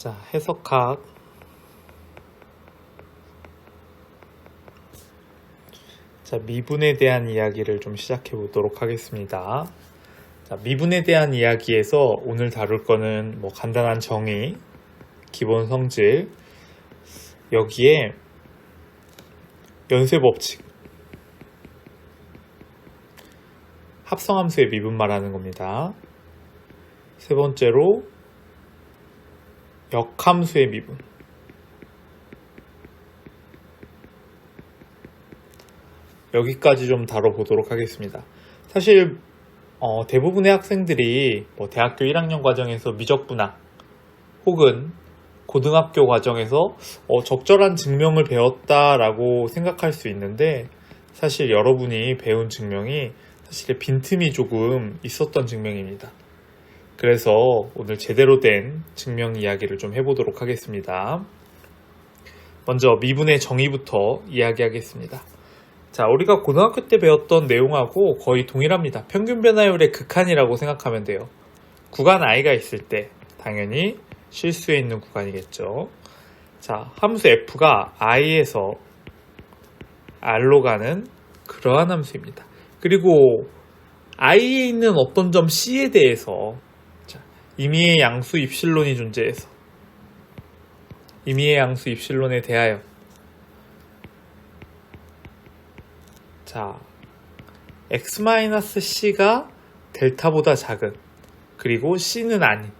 자, 해석학. 자, 미분에 대한 이야기를 좀 시작해 보도록 하겠습니다. 자, 미분에 대한 이야기에서 오늘 다룰 거는 간단한 정의, 기본 성질, 여기에 연쇄 법칙, 합성함수의 미분 말하는 겁니다. 세 번째로 역함수의 미분, 여기까지 좀 다뤄보도록 하겠습니다. 사실 대부분의 학생들이 대학교 1학년 과정에서 미적분학 혹은 고등학교 과정에서 적절한 증명을 배웠다라고 생각할 수 있는데, 사실 여러분이 배운 증명이 사실 빈틈이 조금 있었던 증명입니다. 그래서 오늘 제대로 된 증명 이야기를 좀 해보도록 하겠습니다. 먼저 미분의 정의부터 이야기하겠습니다. 자, 우리가 고등학교 때 배웠던 내용하고 거의 동일합니다. 평균 변화율의 극한이라고 생각하면 돼요. 구간 i가 있을 때 당연히 실수에 있는 구간이겠죠. 자, 함수 f가 i에서 r로 가는 그러한 함수입니다. 그리고 i에 있는 어떤 점 c에 대해서 임의의 양수 입실론이 존재해서 임의의 양수 입실론에 대하여 자, x-c가 델타보다 작은, 그리고 c는 아닌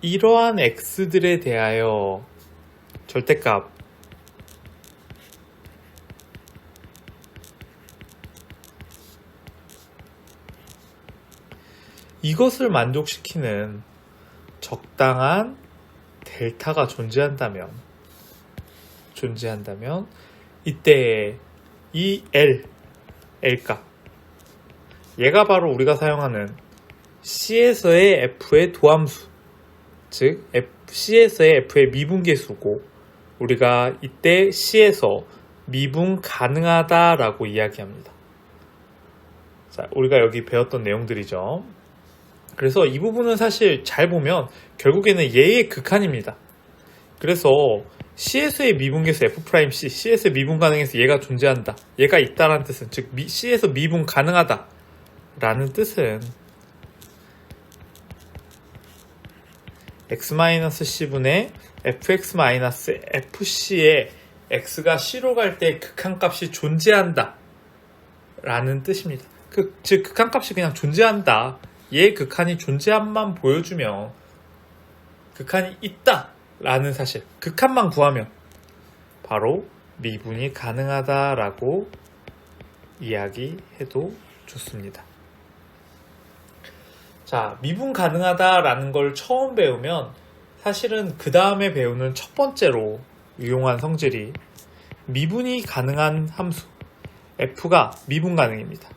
이러한 x들에 대하여 절대값 이것을 만족시키는 적당한 델타가 존재한다면 이때 이 L값, 얘가 바로 우리가 사용하는 C에서의 F의 도함수, 즉 C에서의 F의 미분계수고, 우리가 이때 C에서 미분 가능하다라고 이야기합니다. 자, 우리가 여기 배웠던 내용들이죠. 그래서 이 부분은 사실 잘 보면 결국에는 얘의 극한입니다. 그래서 C에서의 미분계수 F'C, C에서의 미분 가능해서 얘가 존재한다, 얘가 있다라는 뜻은, 즉 C에서 미분 가능하다 라는 뜻은 x-c분의 fx-fc에 x가 c로 갈 때 극한값이 존재한다 라는 뜻입니다. 즉 극한값이 그냥 존재한다, 얘의 극한이 존재함만 보여주면 극한이 있다 라는 사실, 극한만 구하면 바로 미분이 가능하다라고 이야기해도 좋습니다. 자, 미분 가능하다라는 걸 처음 배우면 사실은 그 다음에 배우는 첫 번째로 유용한 성질이 미분이 가능한 함수 f가 미분 가능입니다.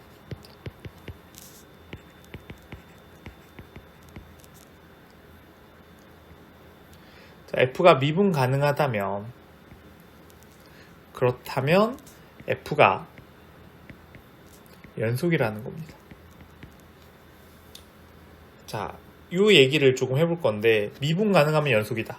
F가 미분 가능하다면, 그렇다면 F가 연속이라는 겁니다. 자, 이 얘기를 조금 해볼 건데, 미분 가능하면 연속이다.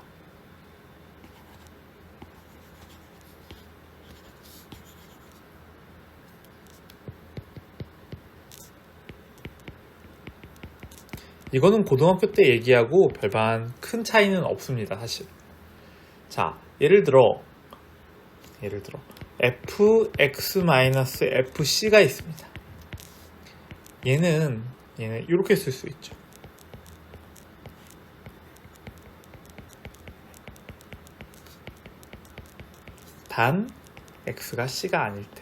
이거는 고등학교 때 얘기하고 별반 큰 차이는 없습니다, 사실. 자, 예를 들어 fx-fc가 있습니다. 얘는 이렇게 쓸 수 있죠. 단 x가 c가 아닐 때.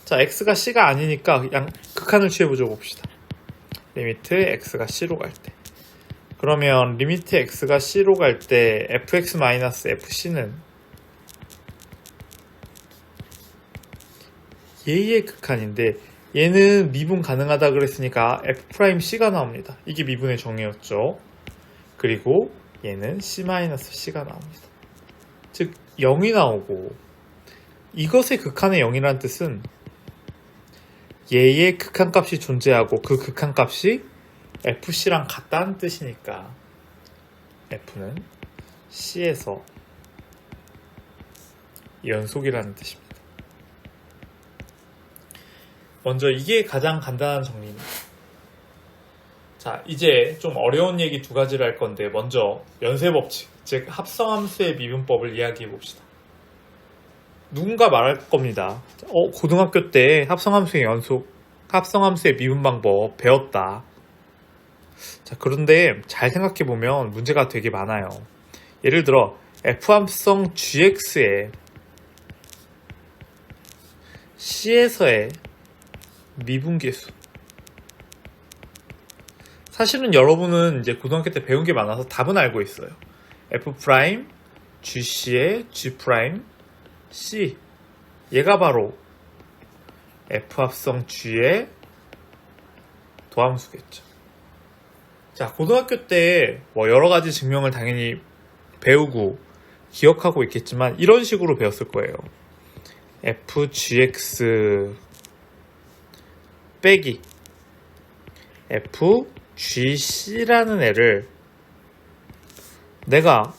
자, x가 c가 아니니까 그냥 극한을 취해보죠. 봅시다. 리미트 x가 c로 갈 때. 그러면 리미트 x가 c로 갈 때 fx-fc는 얘의 극한인데, 얘는 미분 가능하다 그랬으니까 f'c가 나옵니다. 이게 미분의 정의였죠. 그리고 얘는 c-c가 나옵니다. 즉 0이 나오고, 이것의 극한의 0이라는 뜻은 얘의 극한값이 존재하고 그 극한값이 fc랑 같다는 뜻이니까 F는 C에서 연속이라는 뜻입니다. 먼저 이게 가장 간단한 정리입니다. 자, 이제 좀 어려운 얘기 두 가지를 할 건데 먼저 연쇄법칙, 즉 합성함수의 미분법을 이야기해 봅시다. 누군가 말할 겁니다. 고등학교 때 합성함수의 미분 방법 배웠다. 자, 그런데 잘 생각해 보면 문제가 되게 많아요. 예를 들어 F함성 gx의 C에서의 미분계수. 사실은 여러분은 이제 고등학교 때 배운 게 많아서 답은 알고 있어요. F' GC의 G' C. 얘가 바로 F합성 G의 도함수겠죠. 자, 고등학교 때 뭐 여러 가지 증명을 당연히 배우고 기억하고 있겠지만 이런 식으로 배웠을 거예요. FGX 빼기 FGC라는 애를 내가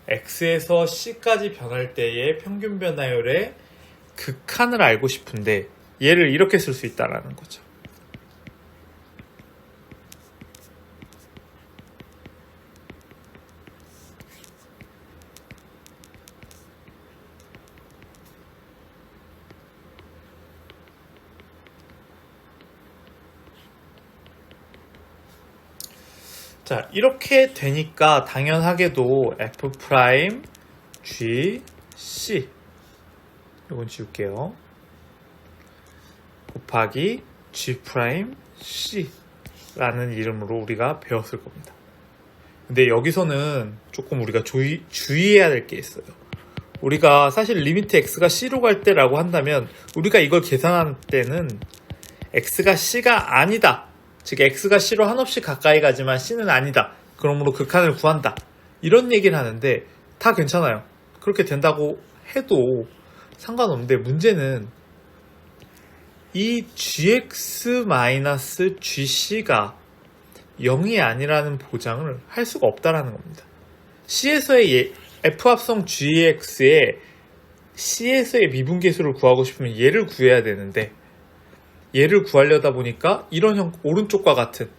X에서 C까지 변할 때의 평균 변화율의 극한을 알고 싶은데 얘를 이렇게 쓸 수 있다는 거죠. 자, 이렇게 되니까 당연하게도 F' G C 이건 지울게요. 곱하기 G' C 라는 이름으로 우리가 배웠을 겁니다. 근데 여기서는 조금 우리가 주의해야 될 게 있어요. 우리가 사실 리미트 X가 C로 갈 때라고 한다면 우리가 이걸 계산할 때는 X가 C가 아니다. 즉 X가 C로 한없이 가까이 가지만 C는 아니다. 그러므로 극한을 구한다. 이런 얘기를 하는데 다 괜찮아요. 그렇게 된다고 해도 상관없는데 문제는 이 gx-gc가 0이 아니라는 보장을 할 수가 없다라는 겁니다. C에서의 F합성 gx의 C에서의 미분계수를 구하고 싶으면 얘를 구해야 되는데 얘를 구하려다 보니까 이런 오른쪽과 같은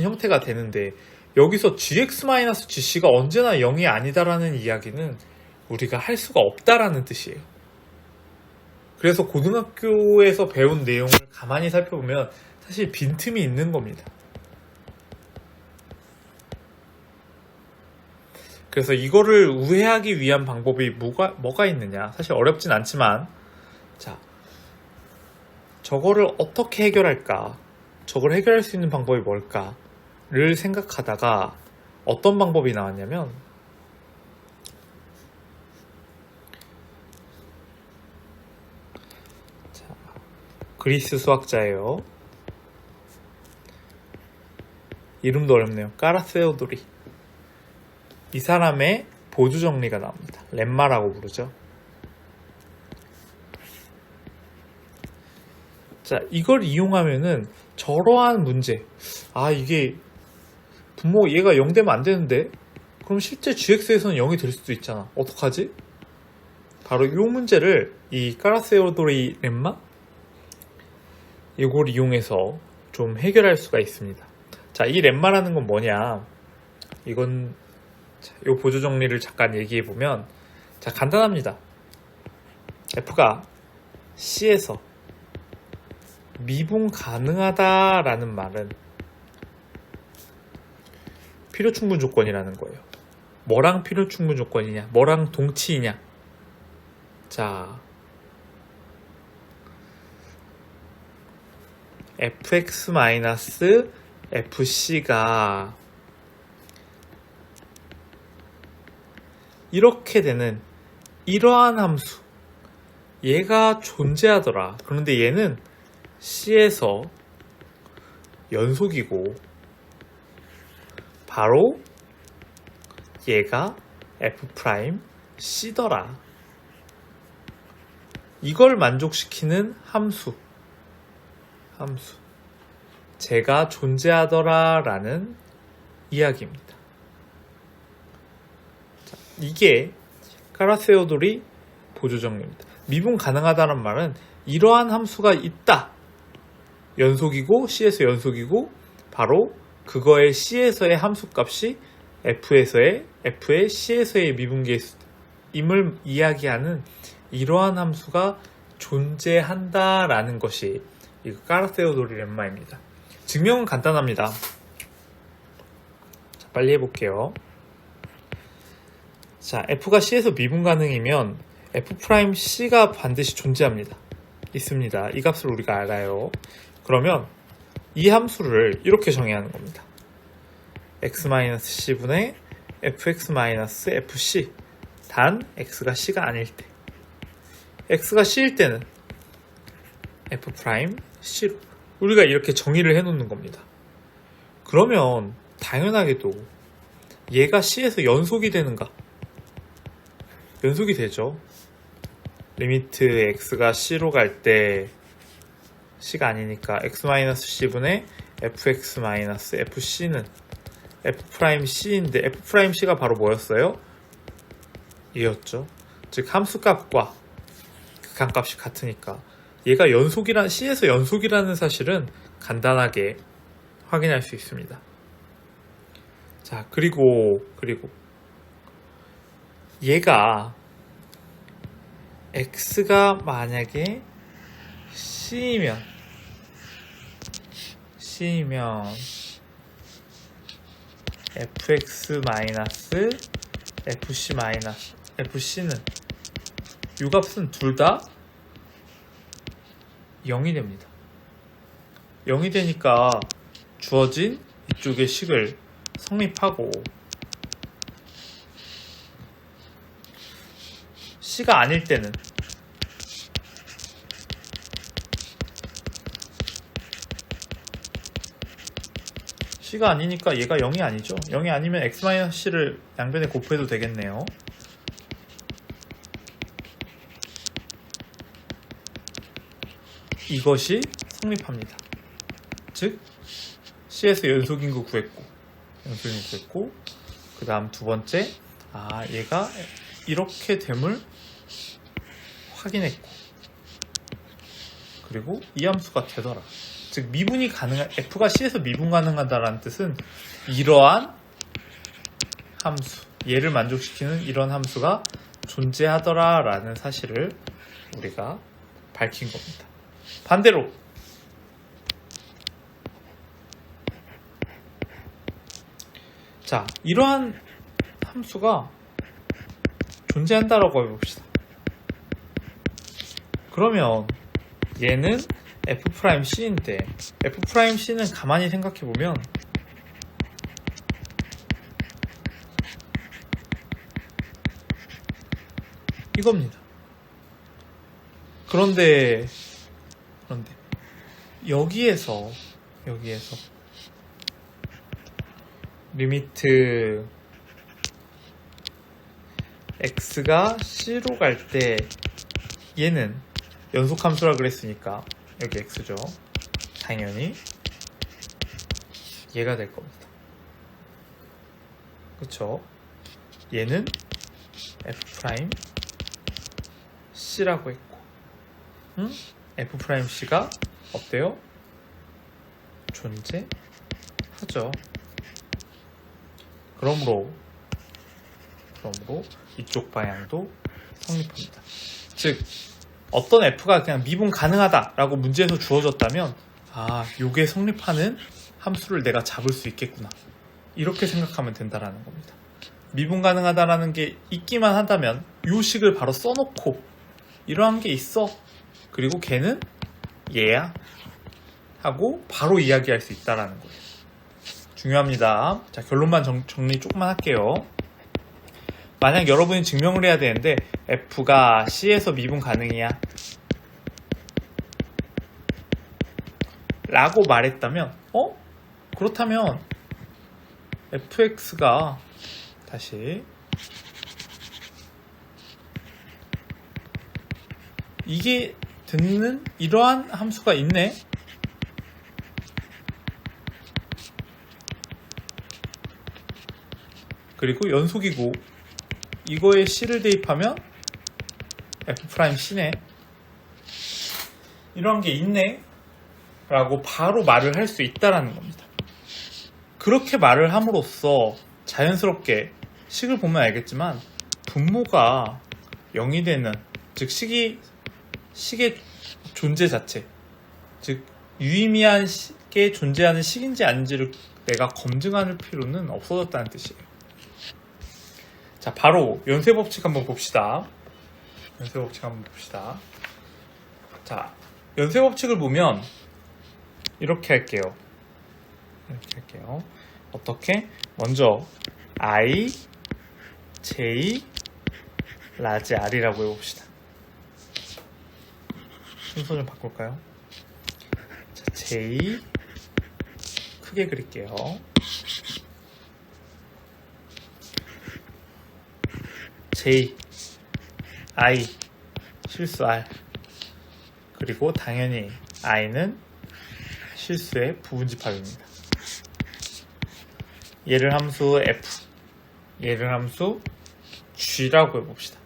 형태가 되는데 여기서 gx-gc가 언제나 0이 아니다라는 이야기는 우리가 할 수가 없다라는 뜻이에요. 그래서 고등학교에서 배운 내용을 가만히 살펴보면 사실 빈틈이 있는 겁니다. 그래서 이거를 우회하기 위한 방법이 뭐가 있느냐? 사실 어렵진 않지만, 자, 저거를 어떻게 해결할까? 저걸 해결할 수 있는 방법이 뭘까를 생각하다가 어떤 방법이 나왔냐면, 자, 그리스 수학자예요. 이름도 어렵네요. 까라세오도리. 이 사람의 보조 정리가 나옵니다. 렘마라고 부르죠. 자, 이걸 이용하면은 저러한 문제. 이게 분모 얘가 0 되면 안 되는데 그럼 실제 gx에서는 0이 될 수도 있잖아. 어떡하지? 바로 이 문제를 이 까라세오도리 렘마 이걸 이용해서 좀 해결할 수가 있습니다. 자, 이 렘마라는 건 뭐냐? 이건 이 보조 정리를 잠깐 얘기해 보면, 자, 간단합니다. F가 C에서 미분 가능하다라는 말은 필요충분 조건이라는 거예요. 뭐랑 필요충분 조건이냐? 뭐랑 동치이냐? 자, fx-fc가 이렇게 되는 이러한 함수, 얘가 존재하더라. 그런데 얘는 C에서 연속이고 바로 얘가 F'C더라. 이걸 만족시키는 함수, 함수. 제가 존재하더라 라는 이야기입니다. 자, 이게 카라세오돌이 보조정리입니다. 미분 가능하다는 말은 이러한 함수가 있다. 연속이고 C에서 연속이고 바로 그거의 C에서의 함수값이 F의 C에서의 미분계임을 이야기하는 이러한 함수가 존재한다라는 것이 이 카라세오돌이 렘마입니다. 증명은 간단합니다. 자, 빨리 해볼게요. 자, F가 C에서 미분 가능이면 F'C가 반드시 존재합니다. 있습니다. 이 값을 우리가 알아요. 그러면 이 함수를 이렇게 정의하는 겁니다. x-c분의 fx-fc 단 x가 c가 아닐 때 x가 c일 때는 f'c로 우리가 이렇게 정의를 해놓는 겁니다. 그러면 당연하게도 얘가 c에서 연속이 되는가? 연속이 되죠. 리미트 x가 c로 갈 때 c가 아니니까 x-c분의 fx-fc는 f'c인데 f'c가 바로 뭐였어요? 얘였죠. 즉 함수값과 극한값이 같으니까 얘가 C에서 연속이라는 사실은 간단하게 확인할 수 있습니다. 자, 그리고 얘가 x가 만약에 c이면 fx-fc는 이 값은 둘 다 0이 됩니다. 0이 되니까 주어진 이쪽의 식을 성립하고 C가 아닐 때는 C가 아니니까 얘가 0이 아니죠. 0이 아니면 x-c를 양변에 곱해도 되겠네요. 이것이 성립합니다. 즉 C에서 연속인 거 구했고 그 다음 두 번째 얘가 이렇게 됨을 확인했고 그리고 이 함수가 되더라. 즉 미분이 가능한 F가 C에서 미분 가능하다라는 뜻은 이러한 함수 얘를 만족시키는 이런 함수가 존재하더라 라는 사실을 우리가 밝힌 겁니다. 반대로 자, 이러한 함수가 존재한다라고 해봅시다. 그러면 얘는 f'c인데 f'c는 가만히 생각해보면 이겁니다. 그런데 여기에서 리미트 x가 c로 갈 때 얘는 연속함수라 그랬으니까 여기 x죠. 당연히 얘가 될 겁니다. 그쵸? 얘는 f'c라고 했고 f'c가 어때요? 존재하죠. 그러므로 이쪽 방향도 성립합니다. 즉 어떤 f가 그냥 미분 가능하다라고 문제에서 주어졌다면 요게 성립하는 함수를 내가 잡을 수 있겠구나 이렇게 생각하면 된다라는 겁니다. 미분 가능하다라는 게 있기만 한다면 요 식을 바로 써놓고 이러한 게 있어 그리고 걔는 얘야 하고 바로 이야기할 수 있다라는 거예요. 중요합니다. 자, 결론만 정리 조금만 할게요. 만약 여러분이 증명을 해야 되는데 F가 C에서 미분 가능이야 라고 말했다면 그렇다면 fx가 다시 이게 듣는 이러한 함수가 있네 그리고 연속이고 이거에 C를 대입하면 F'C네. 이런 게 있네 라고 바로 말을 할 수 있다라는 겁니다. 그렇게 말을 함으로써 자연스럽게 식을 보면 알겠지만 분모가 0이 되는, 즉 식의 존재 자체, 즉 유의미하게 존재하는 식인지 아닌지를 내가 검증할 필요는 없어졌다는 뜻이에요. 자, 바로 연쇄법칙 한번 봅시다. 자, 연쇄법칙을 보면 이렇게 할게요. 어떻게? 먼저 I, J, 라지 R이라고 해봅시다. 순서 좀 바꿀까요? 자, J 크게 그릴게요. J, I, 실수 R. 그리고 당연히 I는 실수의 부분집합입니다. 얘를 함수 F, 얘를 함수 G라고 해봅시다.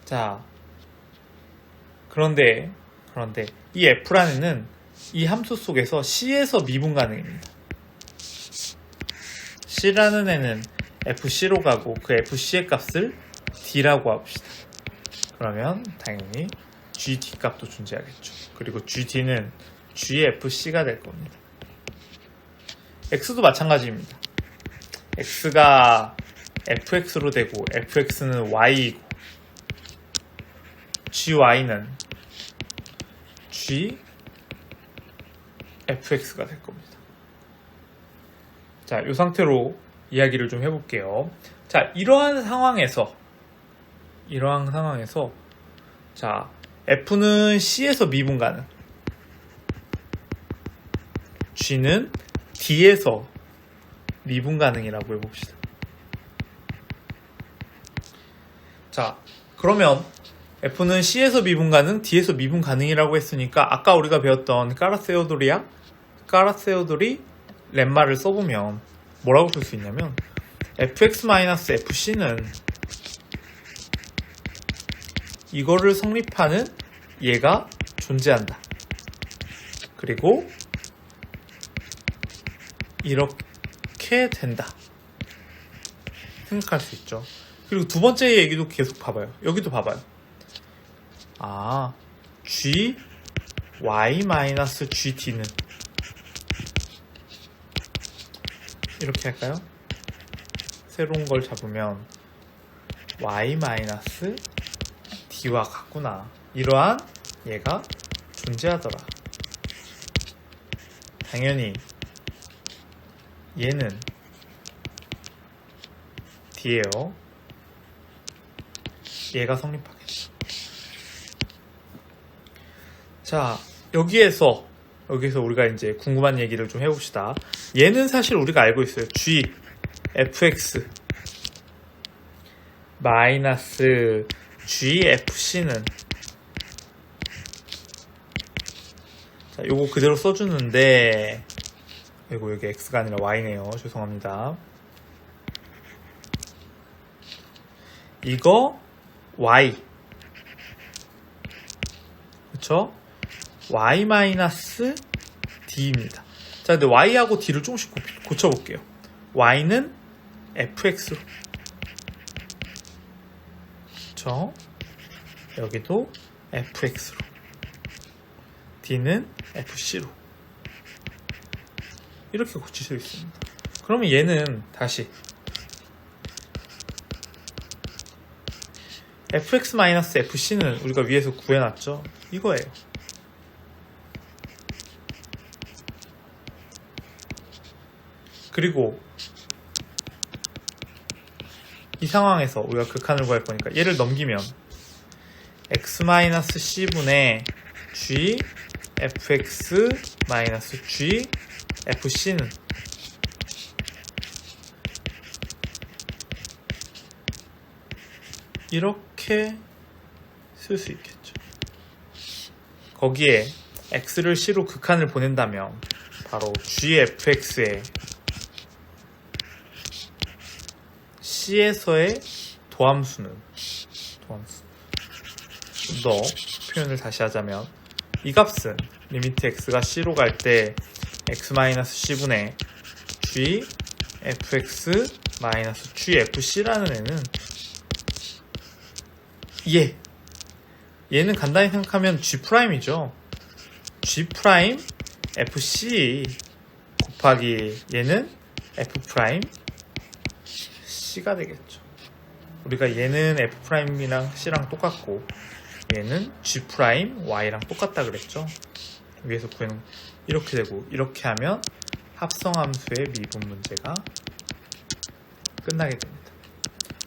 자, 그런데 이 F라는 애는 이 함수 속에서 C에서 미분 가능입니다. C라는 애는 FC로 가고 그 FC의 값을 D라고 합시다. 그러면 당연히 GD 값도 존재하겠죠. 그리고 GD는 GFC가 될 겁니다. X도 마찬가지입니다. X가 FX로 되고 FX는 Y이고 GY는 GFX가 될 겁니다. 자, 이 상태로 이야기를 좀 해볼게요. 자, 이러한 상황에서 자, F는 C에서 미분 가능, G는 D에서 미분 가능이라고 해봅시다. 자, 그러면 F는 C에서 미분 가능, D에서 미분 가능이라고 했으니까 아까 우리가 배웠던 까라세오도리 렘마를 써보면 뭐라고 쓸 수 있냐면 fx-fc는 이거를 성립하는 얘가 존재한다. 그리고 이렇게 된다. 생각할 수 있죠. 그리고 두 번째 얘기도 계속 봐봐요. 여기도 봐봐요. 아, y-gt는 이렇게 할까요? 새로운 걸 잡으면 y-d와 같구나. 이러한 얘가 존재하더라. 당연히 얘는 D예요. 얘가 성립하겠죠. 자, 여기에서 우리가 이제 궁금한 얘기를 좀 해봅시다. 얘는 사실 우리가 알고 있어요. G, fx 마이너스 GFC는, 자, 요거 그대로 써주는데, 아이고, 여기 X가 아니라 Y네요. 죄송합니다. 이거 Y, 그쵸? Y-D입니다. 자, 근데 Y하고 D를 조금씩 고쳐볼게요. Y는 fx로, 그쵸? 여기도 fx로, D는 fc로, 이렇게 고칠 수 있습니다. 그러면 얘는 다시 fx-fc는 우리가 위에서 구해놨죠? 이거예요. 그리고 이 상황에서 우리가 극한을 구할 거니까 얘를 넘기면 x-c분의 g fx-g fc는 이렇게 쓸 수 있겠죠. 거기에 x를 c로 극한을 보낸다면 바로 gfx의 C에서의 도함수는 좀 더 표현을 다시 하자면 이 값은 리미트 x가 c로 갈 때 x-c분의 g fx-g fc라는 애는 얘는 간단히 생각하면 g'이죠. g' fc 곱하기 얘는 f'c가 되겠죠. 우리가 얘는 f'이랑 c랑 똑같고 얘는 g'y랑 똑같다 그랬죠. 위에서 구해놓은 이렇게 되고 이렇게 하면 합성함수의 미분 문제가 끝나게 됩니다.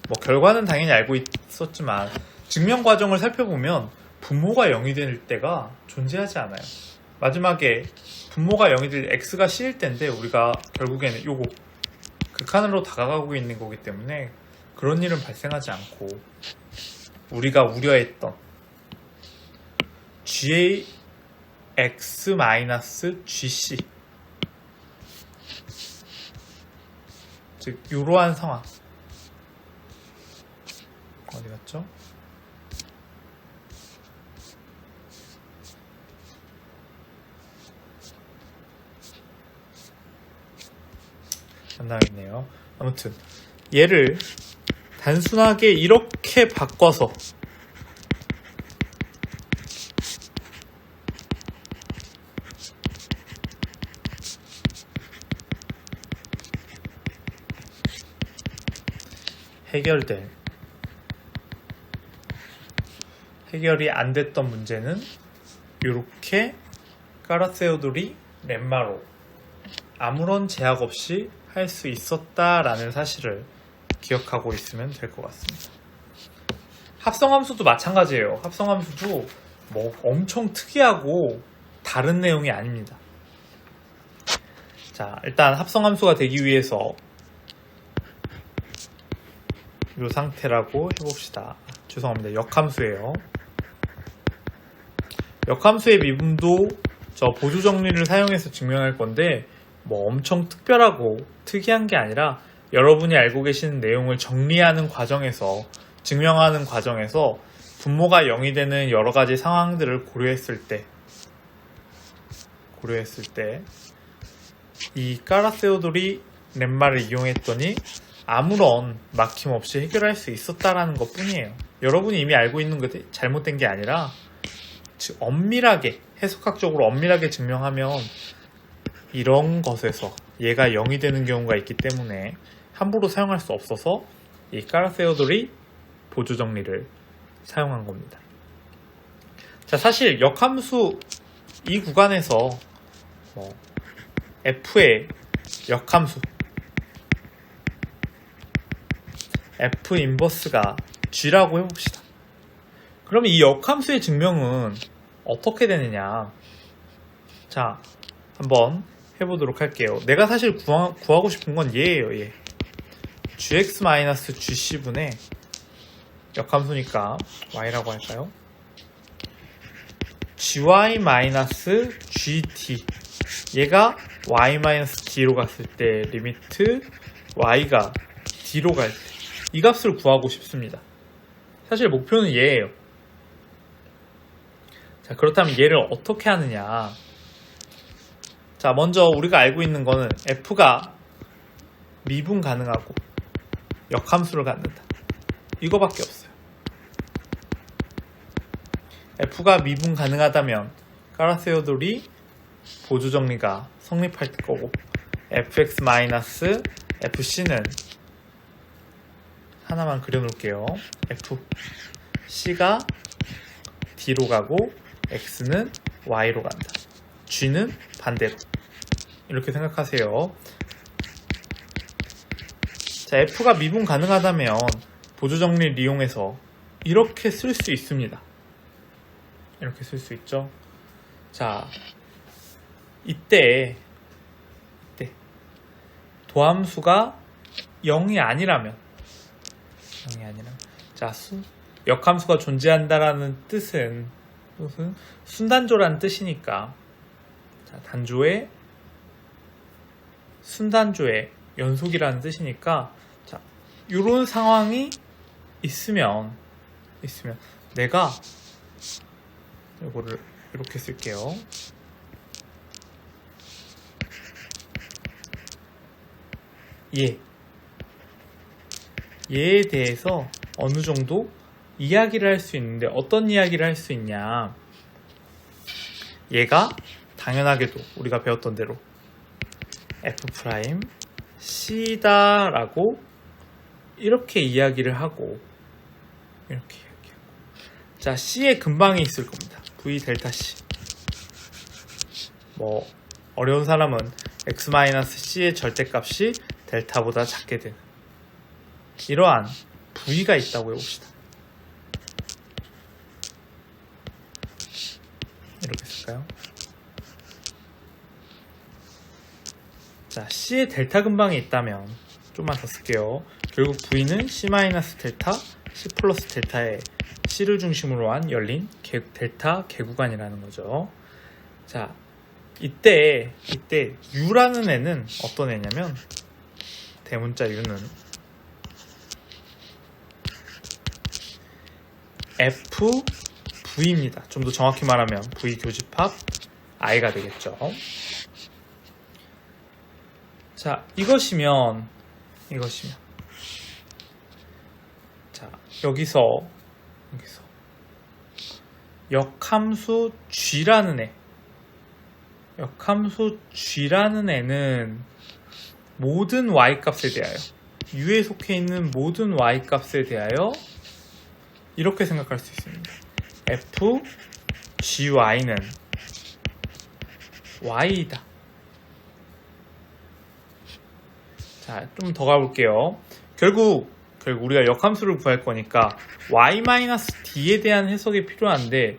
뭐 결과는 당연히 알고 있었지만 증명 과정을 살펴보면 분모가 0이 될 때가 존재하지 않아요. 마지막에 분모가 0이 될 x가 c일 때인데 우리가 결국에는 요거 극한으로 다가가고 있는 거기 때문에 그런 일은 발생하지 않고 우리가 우려했던 gx-gc 즉 이러한 상황 어디 갔죠? 안 나와있네요. 아무튼 얘를 단순하게 이렇게 바꿔서 해결이 안 됐던 문제는 이렇게 까라세오돌이 렘마로 아무런 제약 없이 할 수 있었다라는 사실을 기억하고 있으면 될 것 같습니다. 합성함수도 마찬가지예요. 합성함수도 뭐 엄청 특이하고 다른 내용이 아닙니다. 자, 일단 합성함수가 되기 위해서 이 상태라고 해봅시다. 죄송합니다. 역함수예요. 역함수의 미분도 저 보조 정리를 사용해서 증명할 건데 뭐 엄청 특별하고 특이한 게 아니라 여러분이 알고 계시는 내용을 정리하는 과정에서 증명하는 과정에서 분모가 0이 되는 여러 가지 상황들을 고려했을 때 이 까라세오돌이 렘마를 이용했더니 아무런 막힘 없이 해결할 수 있었다라는 것 뿐이에요. 여러분이 이미 알고 있는 게 잘못된 게 아니라 즉 엄밀하게 해석학적으로 엄밀하게 증명하면 이런 것에서 얘가 0이 되는 경우가 있기 때문에 함부로 사용할 수 없어서 이 까라세오돌이 보조 정리를 사용한 겁니다. 자, 사실 역함수 이 구간에서 f의 역함수 f 인버스가 g라고 해봅시다. 그럼 이 역함수의 증명은 어떻게 되느냐? 자, 한번 해보도록 할게요. 내가 사실 구하고 싶은 건 얘예요. 얘. gx-gc분의 역함수니까 y라고 할까요? gy-gt 얘가 y-d로 갔을 때 리미트 y가 d로 갈 때 이 값을 구하고 싶습니다. 사실 목표는 얘예요. 자, 그렇다면 얘를 어떻게 하느냐? 자, 먼저 우리가 알고 있는 거는 f가 미분 가능하고 역함수를 갖는다. 이거밖에 없어요. f가 미분 가능하다면 까라세오돌이 보조 정리가 성립할 거고 fx-fc는 하나만 그려놓을게요. fc가 d로 가고 x는 y로 간다. g는 반대로. 이렇게 생각하세요. 자, f가 미분 가능하다면 보조 정리를 이용해서 이렇게 쓸 수 있습니다. 이렇게 쓸 수 있죠. 자, 이때 도함수가 0이 아니라면 자, 역함수가 존재한다라는 뜻은 순단조라는 뜻이니까 자, 순단조의 연속이라는 뜻이니까 자, 이런 상황이 있으면 내가 이거를 이렇게 쓸게요. 얘에 대해서 어느 정도 이야기를 할 수 있는데 어떤 이야기를 할 수 있냐. 얘가 당연하게도 우리가 배웠던 대로 f' c다 라고 이렇게 이야기를 하고 이렇게 이야기하고 자 c의 근방이 있을 겁니다. v 델타 c 뭐 어려운 사람은 x-c의 절대값이 델타보다 작게 되는 이러한 v가 있다고 해봅시다. 이렇게 쓸까요? 자, C의 델타 근방이 있다면 좀만 더 쓸게요. 결국 V는 C-델타, C 플러스 델타의 C를 중심으로 한 열린 델타 개구간이라는 거죠. 자, 이때 U라는 애는 어떤 애냐면 대문자 U는 FV입니다. 좀 더 정확히 말하면 V 교집합 I가 되겠죠. 자, 이것이면 자, 여기서 역함수 G라는 애는 모든 Y값에 대하여 U에 속해 있는 모든 Y값에 대하여 이렇게 생각할 수 있습니다. FGY는 Y이다. 자, 좀 더 가볼게요. 결국 우리가 역함수를 구할 거니까 y-d에 대한 해석이 필요한데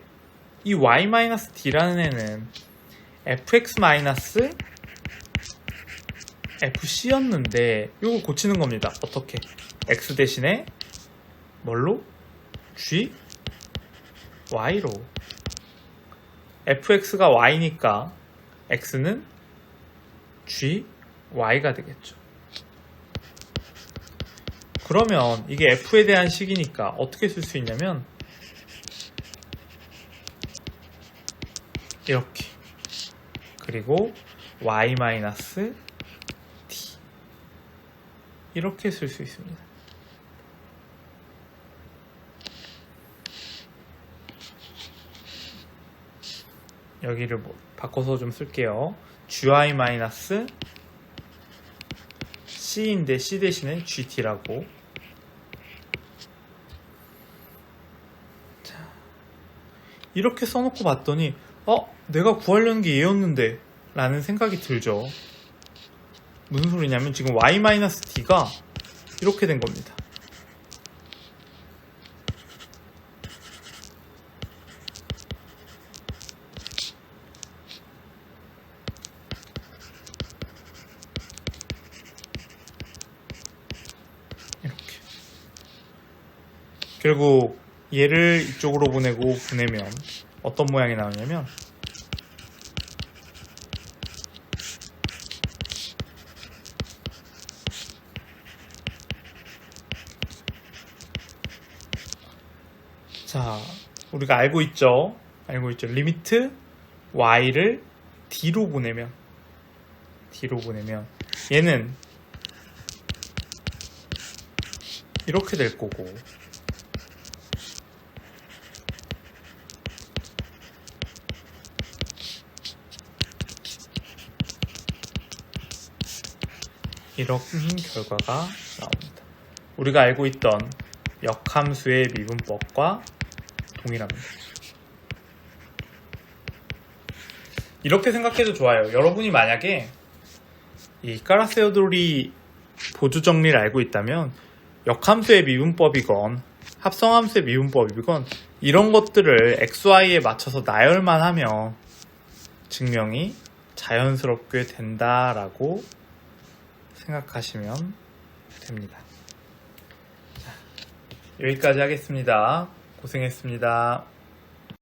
이 y-d라는 애는 fx-fc였는데 이거 고치는 겁니다. 어떻게? x 대신에 뭘로? g? y로 fx가 y니까 x는 g, y가 되겠죠. 그러면 이게 f에 대한 식이니까 어떻게 쓸 수 있냐면 이렇게 그리고 y-d 이렇게 쓸 수 있습니다. 여기를 바꿔서 좀 쓸게요. gy-c인데 c 대신에 gt라고. 자, 이렇게 써놓고 봤더니 내가 구하려는 게 얘였는데 라는 생각이 들죠. 무슨 소리냐면 지금 y-d가 이렇게 된 겁니다. 이렇게. 결국 얘를 이쪽으로 보내면 어떤 모양이 나오냐면 자, 우리가 알고 있죠. 리미트 y를 d로 보내면 얘는 이렇게 될 거고 이런 결과가 나옵니다. 우리가 알고 있던 역함수의 미분법과 동일합니다. 이렇게 생각해도 좋아요. 여러분이 만약에 이 까라세오도리 보조 정리를 알고 있다면 역함수의 미분법이건 합성함수의 미분법이건 이런 것들을 xy에 맞춰서 나열만 하면 증명이 자연스럽게 된다라고 생각하시면 됩니다. 자, 여기까지 하겠습니다. 고생했습니다.